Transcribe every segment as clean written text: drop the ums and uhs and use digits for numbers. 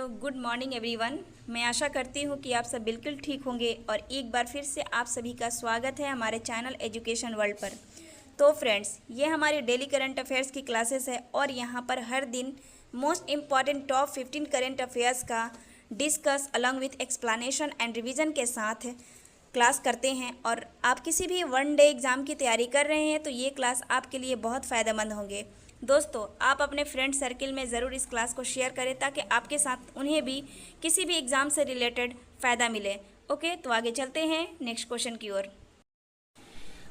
Hello, good morning everyone. मैं आशा करती हूँ कि आप सब बिल्कुल ठीक होंगे और एक बार फिर से आप सभी का स्वागत है हमारे चैनल एजुकेशन वर्ल्ड पर। तो फ्रेंड्स, ये हमारी डेली करंट अफेयर्स की क्लासेस है और यहाँ पर हर दिन most important top 15 current affairs का discuss along with explanation and revision के साथ क्लास करते हैं। और आप किसी भी वन डे एग्ज़ाम की तैयारी कर रहे हैं तो ये क्लास आपके लिए बहुत फ़ायदेमंद होंगे। दोस्तों, आप अपने फ्रेंड सर्किल में ज़रूर इस क्लास को शेयर करें ताकि आपके साथ उन्हें भी किसी भी एग्ज़ाम से रिलेटेड फ़ायदा मिले। ओके, तो आगे चलते हैं नेक्स्ट क्वेश्चन की ओर।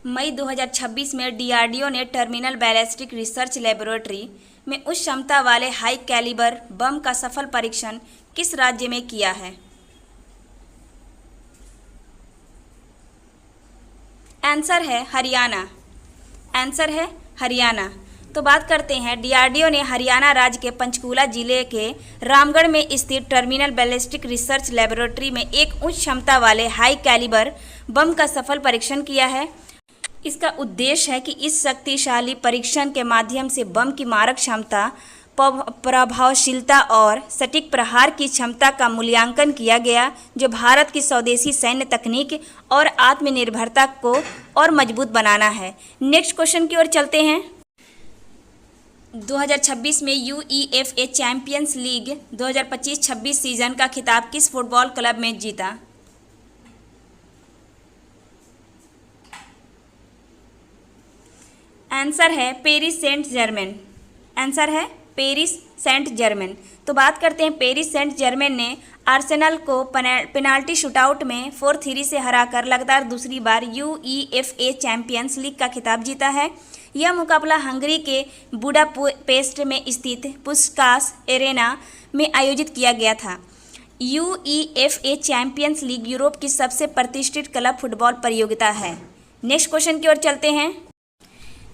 मई 2026 में डीआरडीओ ने टर्मिनल बैलिस्टिक रिसर्च लेबोरेटरी में उच्च क्षमता वाले हाई कैलिबर बम का सफल परीक्षण किस राज्य में किया है? आंसर है हरियाणा। आंसर है हरियाणा। तो बात करते हैं, डीआरडीओ ने हरियाणा राज्य के पंचकूला जिले के रामगढ़ में स्थित टर्मिनल बैलिस्टिक रिसर्च लेबोरेटरी में एक उच्च क्षमता वाले हाई कैलिबर बम का सफल परीक्षण किया है। इसका उद्देश्य है कि इस शक्तिशाली परीक्षण के माध्यम से बम की मारक क्षमता, प्रभावशीलता और सटीक प्रहार की क्षमता का मूल्यांकन किया गया, जो भारत की स्वदेशी सैन्य तकनीक और आत्मनिर्भरता को और मजबूत बनाना है। नेक्स्ट क्वेश्चन की ओर चलते हैं। 2026 में यूईएफए चैंपियंस लीग 2025-26 सीजन का खिताब किस फुटबॉल क्लब में जीता? आंसर है पेरिस सेंट जर्मेन। आंसर है पेरिस सेंट जर्मेन। तो बात करते हैं, पेरिस सेंट जर्मेन ने आर्सेनल को पेनाल्टी शूटआउट में 4-3 से हराकर लगातार दूसरी बार यूईएफए चैंपियंस लीग का खिताब जीता है। यह मुकाबला हंगरी के बुडापेस्ट में स्थित पुस्कास एरेना में आयोजित किया गया था। यूईएफए चैंपियंस लीग यूरोप की सबसे प्रतिष्ठित क्लब फुटबॉल प्रतियोगिता है। नेक्स्ट क्वेश्चन की ओर चलते हैं।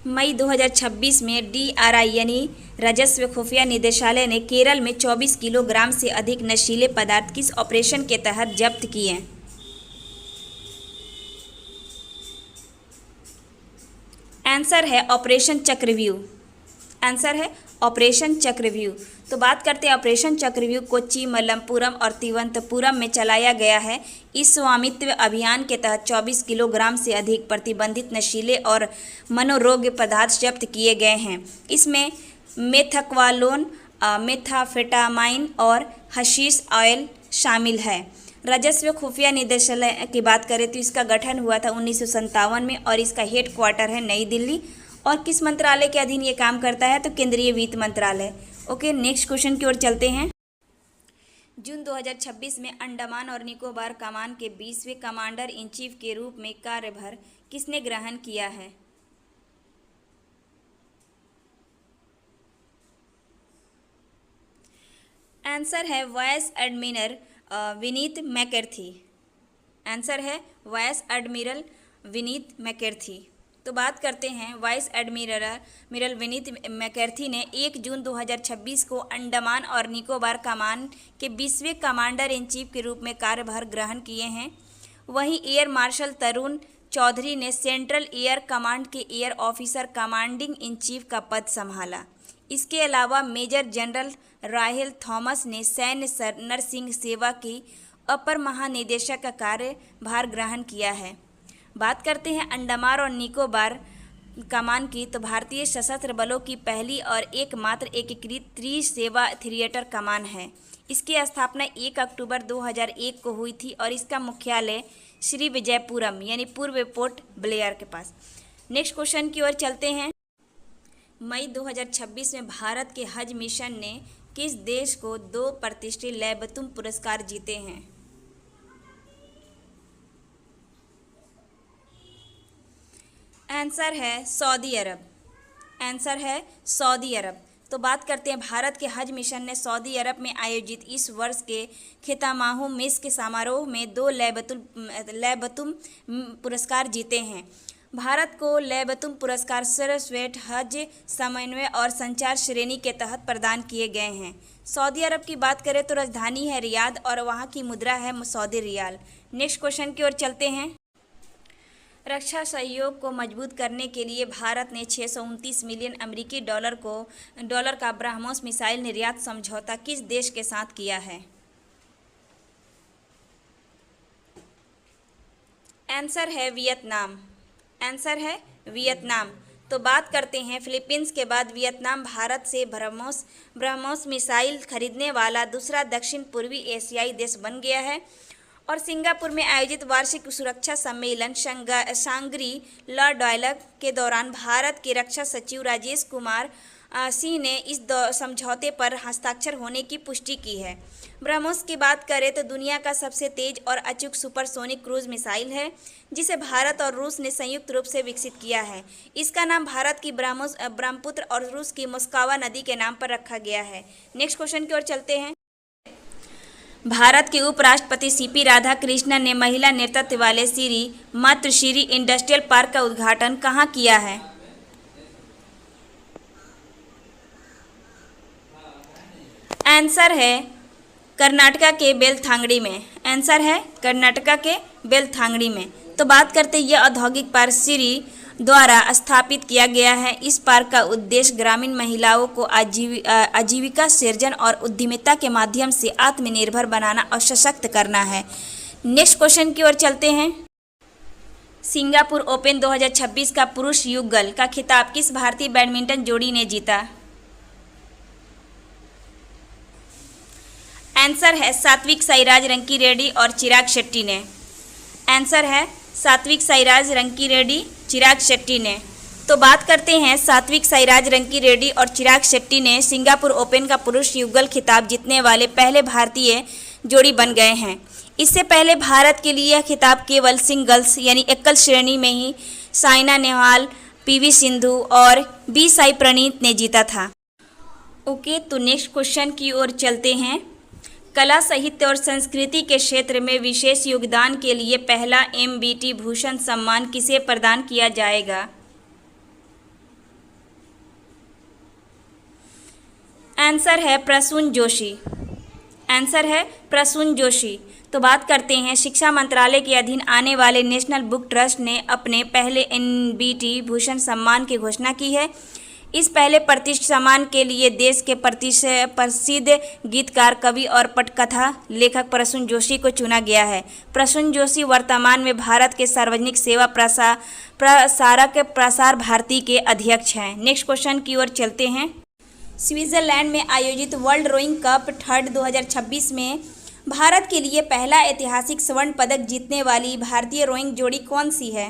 मई 2026 में डीआरआई यानी राजस्व खुफिया निदेशालय ने केरल में 24 किलोग्राम से अधिक नशीले पदार्थ किस ऑपरेशन के तहत जब्त किए? आंसर है ऑपरेशन चक्रव्यूह। आंसर है ऑपरेशन चक्रव्यूह। तो बात करते हैं, ऑपरेशन चक्रव्यूह कोच्चि, मलप्पुरम और तिरुवनंतपुरम में चलाया गया है। इस स्वामित्व अभियान के तहत 24 किलोग्राम से अधिक प्रतिबंधित नशीले और मनोरोग पदार्थ जब्त किए गए हैं। इसमें मेथक्वालोन, मेथाफेटामाइन और हशीश ऑयल शामिल है। राजस्व खुफिया निदेशालय की बात करें तो इसका गठन हुआ था 1957 में और इसका हेड क्वार्टर है नई दिल्ली। और किस मंत्रालय के अधीन ये काम करता है? तो केंद्रीय वित्त मंत्रालय। ओके, नेक्स्ट क्वेश्चन की ओर चलते हैं। जून 2026 में अंडमान और निकोबार कमान के 20वें कमांडर इन चीफ के रूप में कार्यभार किसने ग्रहण किया है? आंसर है वाइस एडमिरल विनीत मैकेर्थी। आंसर है वाइस एडमिरल विनीत मैकेर्थी। तो बात करते हैं, वाइस एडमिरल विनीत मैकेर्थी ने 1 जून 2026 को अंडमान और निकोबार कमान के 20वें कमांडर इन चीफ के रूप में कार्यभार ग्रहण किए हैं। वहीं एयर मार्शल तरुण चौधरी ने सेंट्रल एयर कमांड के air officer commanding in chief का पद संभाला। इसके अलावा मेजर जनरल राहेल थॉमस ने सैन्य नर्सिंग सेवा की अपर महानिदेशक का कार्यभार ग्रहण किया है। बात करते हैं अंडमान और निकोबार कमान की, तो भारतीय सशस्त्र बलों की पहली और एकमात्र एकीकृत त्रिसेवा थिएटर कमान है। इसकी स्थापना 1 अक्टूबर 2001 को हुई थी और इसका मुख्यालय श्री विजयपुरम यानी पूर्व पोर्ट ब्लेयर के पास। नेक्स्ट क्वेश्चन की ओर चलते हैं। मई 2026 में भारत के हज मिशन ने किस देश को 2 प्रतिष्ठित लैबतुम पुरस्कार जीते हैं? आंसर है सऊदी अरब। आंसर है सऊदी अरब। तो बात करते हैं, भारत के हज मिशन ने सऊदी अरब में आयोजित इस वर्ष के खितामाहू मिस्क समारोह में 2 लैबतुम पुरस्कार जीते हैं। भारत को लैबतुम पुरस्कार सर्वश्रेष्ठ हज समन्वय और संचार श्रेणी के तहत प्रदान किए गए हैं। सऊदी अरब की बात करें तो राजधानी है रियाद और वहाँ की मुद्रा है सऊदी रियाल। नेक्स्ट क्वेश्चन की ओर चलते हैं। रक्षा सहयोग को मजबूत करने के लिए भारत ने 629 मिलियन अमेरिकी डॉलर का ब्रह्मोस मिसाइल निर्यात समझौता किस देश के साथ किया है? आंसर है वियतनाम। आंसर है वियतनाम। तो बात करते हैं फिलीपींस के बाद वियतनाम भारत से ब्रह्मोस मिसाइल खरीदने वाला दूसरा दक्षिण पूर्वी एशियाई देश बन गया है। और सिंगापुर में आयोजित वार्षिक सुरक्षा सम्मेलन शांग्री ला डायलॉग के दौरान भारत के रक्षा सचिव राजेश कुमार सिंह ने इस समझौते पर हस्ताक्षर होने की पुष्टि की है। ब्रह्मोस की बात करें तो दुनिया का सबसे तेज और अचूक सुपरसोनिक क्रूज मिसाइल है, जिसे भारत और रूस ने संयुक्त रूप से विकसित किया है। इसका नाम भारत की ब्रह्मपुत्र और रूस की मोस्कवा नदी के नाम पर रखा गया है। नेक्स्ट क्वेश्चन की ओर चलते हैं। भारत के उपराष्ट्रपति सीपी राधाकृष्णन ने महिला नेतृत्व वाले श्री मातृश्री इंडस्ट्रियल पार्क का उद्घाटन कहाँ किया है? आंसर है कर्नाटका के बेलथांगड़ी में। आंसर है कर्नाटका के बेलथांगड़ी में। तो बात करते हैं यह औद्योगिक पार्क श्री द्वारा स्थापित किया गया है। इस पार्क का उद्देश्य ग्रामीण महिलाओं को आजीविका सृजन और उद्यमिता के माध्यम से आत्मनिर्भर बनाना और सशक्त करना है। नेक्स्ट क्वेश्चन की ओर चलते हैं। सिंगापुर ओपन 2026 का पुरुष युगल का खिताब किस भारतीय बैडमिंटन जोड़ी ने जीता? आंसर है सात्विक साईराज रंकीरेड्डी और चिराग शेट्टी ने। आंसर है सात्विक साईराज रंकीरेड्डी, चिराग शेट्टी ने। तो बात करते हैं सात्विक साईराज रंकीरेड्डी और चिराग शेट्टी ने सिंगापुर ओपन का पुरुष युगल खिताब जीतने वाले पहले भारतीय जोड़ी बन गए हैं। इससे पहले भारत के लिए यह खिताब केवल सिंगल्स यानी एकल श्रेणी में ही साइना नेहवाल, पीवी सिंधु और बी साई प्रणीत ने जीता था। ओके, तो नेक्स्ट क्वेश्चन की ओर चलते हैं। कला, साहित्य और संस्कृति के क्षेत्र में विशेष योगदान के लिए पहला एमबीटी भूषण सम्मान किसे प्रदान किया जाएगा? आंसर है प्रसून जोशी। आंसर है प्रसून जोशी। तो बात करते हैं शिक्षा मंत्रालय के अधीन आने वाले नेशनल बुक ट्रस्ट ने अपने पहले एनबीटी भूषण सम्मान की घोषणा की है। इस पहले प्रतिष्ठित सम्मान के लिए देश के प्रसिद्ध गीतकार, कवि और पटकथा लेखक प्रसून जोशी को चुना गया है। प्रसून जोशी वर्तमान में भारत के सार्वजनिक सेवा प्रसारक प्रसार भारती के अध्यक्ष हैं। नेक्स्ट क्वेश्चन की ओर चलते हैं। स्विट्जरलैंड में आयोजित वर्ल्ड रोइंग कप थर्ड 2026 में भारत के लिए पहला ऐतिहासिक स्वर्ण पदक जीतने वाली भारतीय रोइंग जोड़ी कौन सी है?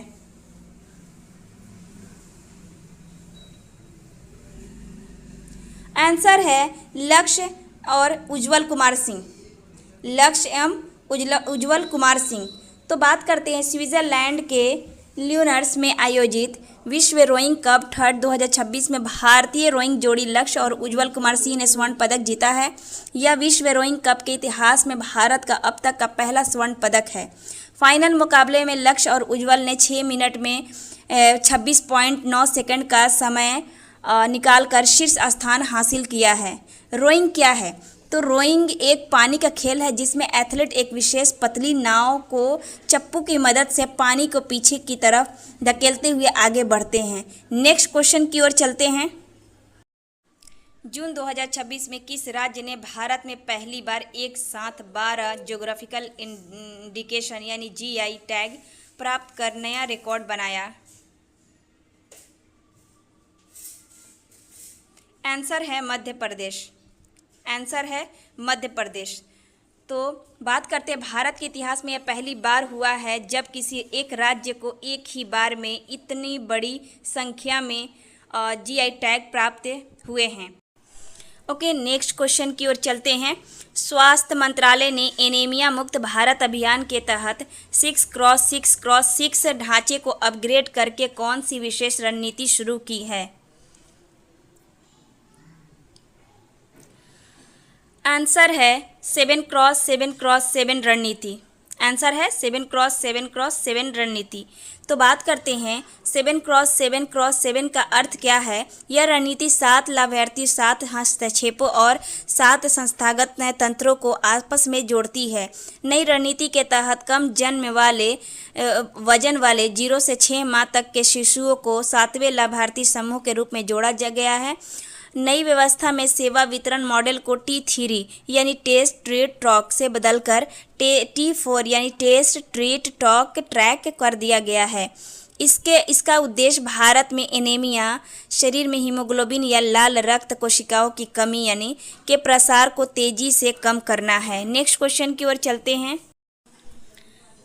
आंसर है लक्ष्य और उज्जवल कुमार सिंह। लक्ष्य एवं उज्जवल कुमार सिंह। तो बात करते हैं स्विट्जरलैंड के ल्यूनर्स में आयोजित विश्व रोइंग कप थर्ड 2026 में भारतीय रोइंग जोड़ी लक्ष्य और उज्जवल कुमार सिंह ने स्वर्ण पदक जीता है। यह विश्व रोइंग कप के इतिहास में भारत का अब तक का पहला स्वर्ण पदक है। फाइनल मुकाबले में लक्ष्य और उज्जवल ने 6 मिनट में 26.9 सेकंड का समय निकालकर शीर्ष स्थान हासिल किया है। रोइंग क्या है? तो रोइंग एक पानी का खेल है जिसमें एथलीट एक विशेष पतली नाव को चप्पू की मदद से पानी को पीछे की तरफ धकेलते हुए आगे बढ़ते हैं। नेक्स्ट क्वेश्चन की ओर चलते हैं। जून 2026 में किस राज्य ने भारत में पहली बार एक साथ 12 ज्योग्राफिकल इंडिकेशन यानी जीआई टैग प्राप्त कर नया रिकॉर्ड बनाया? आंसर है मध्य प्रदेश। आंसर है मध्य प्रदेश। तो बात करते हैं भारत के इतिहास में यह पहली बार हुआ है जब किसी एक राज्य को एक ही बार में इतनी बड़ी संख्या में जीआई टैग प्राप्त हुए हैं। ओके, नेक्स्ट क्वेश्चन की ओर चलते हैं। स्वास्थ्य मंत्रालय ने एनीमिया मुक्त भारत अभियान के तहत 6x6x6 ढांचे को अपग्रेड करके कौन सी विशेष रणनीति शुरू की है? आंसर है 7x7x7 रणनीति। आंसर है 7x7x7 रणनीति। तो बात करते हैं 7x7x7 का अर्थ क्या है। यह रणनीति 7 लाभार्थी, 7 हस्तक्षेपों और 7 संस्थागत तंत्रों को आपस में जोड़ती है। नई रणनीति के तहत कम जन्म वाले वजन वाले 0 से 6 माह तक के शिशुओं को 7वें लाभार्थी समूह के रूप में जोड़ा गया है। नई व्यवस्था में सेवा वितरण मॉडल को T3 यानी टेस्ट ट्रीट ट्रैक से बदलकर T4 यानी टेस्ट ट्रीट टॉक ट्रैक कर दिया गया है। इसका उद्देश्य भारत में एनीमिया, शरीर में हीमोग्लोबिन या लाल रक्त कोशिकाओं की कमी यानी के प्रसार को तेजी से कम करना है। नेक्स्ट क्वेश्चन की ओर चलते हैं।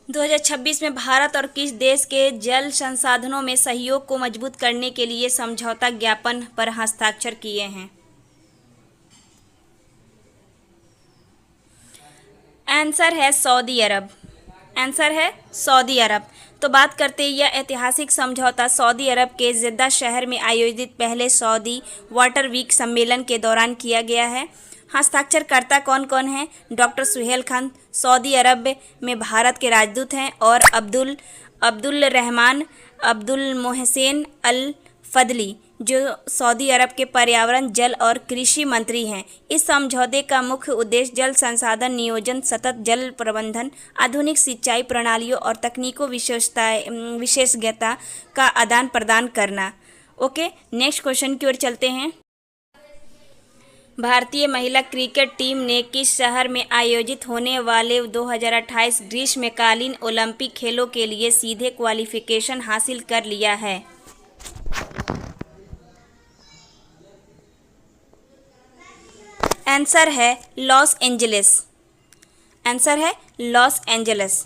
2026 में भारत और किस देश के जल संसाधनों में सहयोग को मजबूत करने के लिए समझौता ज्ञापन पर हस्ताक्षर किए हैं। आंसर है सऊदी अरब। आंसर है सऊदी अरब। तो बात करते हैं यह ऐतिहासिक समझौता सऊदी अरब के जिद्दा शहर में आयोजित पहले सऊदी वाटर वीक सम्मेलन के दौरान किया गया है। हस्ताक्षरकर्ता कौन कौन हैं? डॉक्टर सुहेल खान सऊदी अरब में भारत के राजदूत हैं और अब्दुल रहमान अब्दुल मोहसेन अल फदली जो सऊदी अरब के पर्यावरण, जल और कृषि मंत्री हैं। इस समझौते का मुख्य उद्देश्य जल संसाधन नियोजन, सतत जल प्रबंधन, आधुनिक सिंचाई प्रणालियों और तकनीकों विशेषज्ञता का आदान प्रदान करना। ओके, नेक्स्ट क्वेश्चन की ओर चलते हैं। भारतीय महिला क्रिकेट टीम ने किस शहर में आयोजित होने वाले 2028 ग्रीष्मकालीन ओलंपिक खेलों के लिए सीधे क्वालिफिकेशन हासिल कर लिया है? आंसर है लॉस एंजलिस। आंसर है लॉस एंजलिस।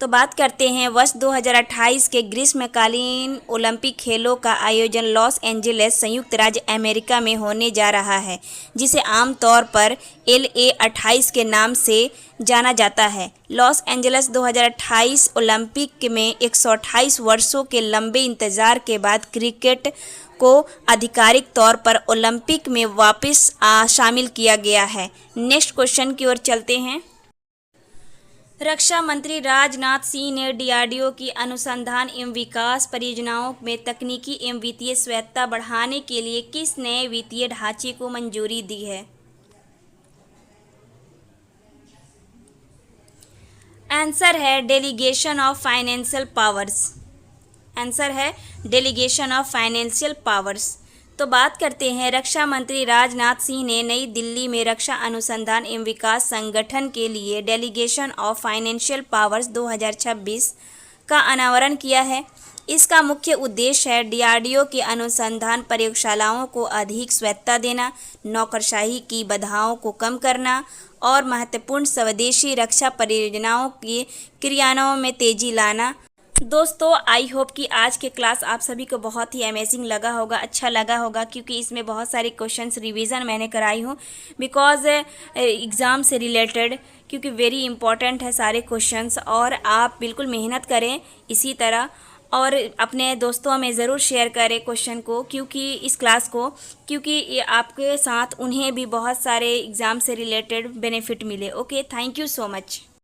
तो बात करते हैं वर्ष 2028 के ग्रीष्मकालीन ओलंपिक खेलों का आयोजन लॉस एंजलिस, संयुक्त राज्य अमेरिका में होने जा रहा है, जिसे आमतौर पर LA28 के नाम से जाना जाता है। लॉस एंजलिस 2028 ओलंपिक में 128 वर्षों के लंबे इंतजार के बाद क्रिकेट को आधिकारिक तौर पर ओलंपिक में वापस शामिल किया गया है। नेक्स्ट क्वेश्चन की ओर चलते हैं। रक्षा मंत्री राजनाथ सिंह ने DRDO की अनुसंधान एवं विकास परियोजनाओं में तकनीकी एवं वित्तीय स्वायत्तता बढ़ाने के लिए किस नए वित्तीय ढांचे को मंजूरी दी है? आंसर है delegation of financial powers. Answer है डेलीगेशन ऑफ फाइनेंशियल पावर्स। तो बात करते हैं रक्षा मंत्री राजनाथ सिंह ने नई दिल्ली में रक्षा अनुसंधान एवं विकास संगठन के लिए डेलीगेशन ऑफ फाइनेंशियल पावर्स 2026 का अनावरण किया है। इसका मुख्य उद्देश्य है DRDO की अनुसंधान प्रयोगशालाओं को अधिक स्वायत्तता देना, नौकरशाही की बाधाओं को कम करना और महत्वपूर्ण स्वदेशी रक्षा परियोजनाओं के क्रियान्वयन में तेजी लाना। दोस्तों, आई होप कि आज के क्लास आप सभी को बहुत ही अमेजिंग लगा होगा, अच्छा लगा होगा, क्योंकि इसमें बहुत सारे क्वेश्चंस रिवीजन मैंने कराई हूँ बिकॉज एग्ज़ाम से रिलेटेड, क्योंकि वेरी इंपॉर्टेंट है सारे क्वेश्चंस। और आप बिल्कुल मेहनत करें इसी तरह और अपने दोस्तों में ज़रूर शेयर करें क्वेश्चन को, क्योंकि इस क्लास को, क्योंकि ये आपके साथ उन्हें भी बहुत सारे एग्ज़ाम से रिलेटेड बेनिफिट मिले। Okay, thank you so much.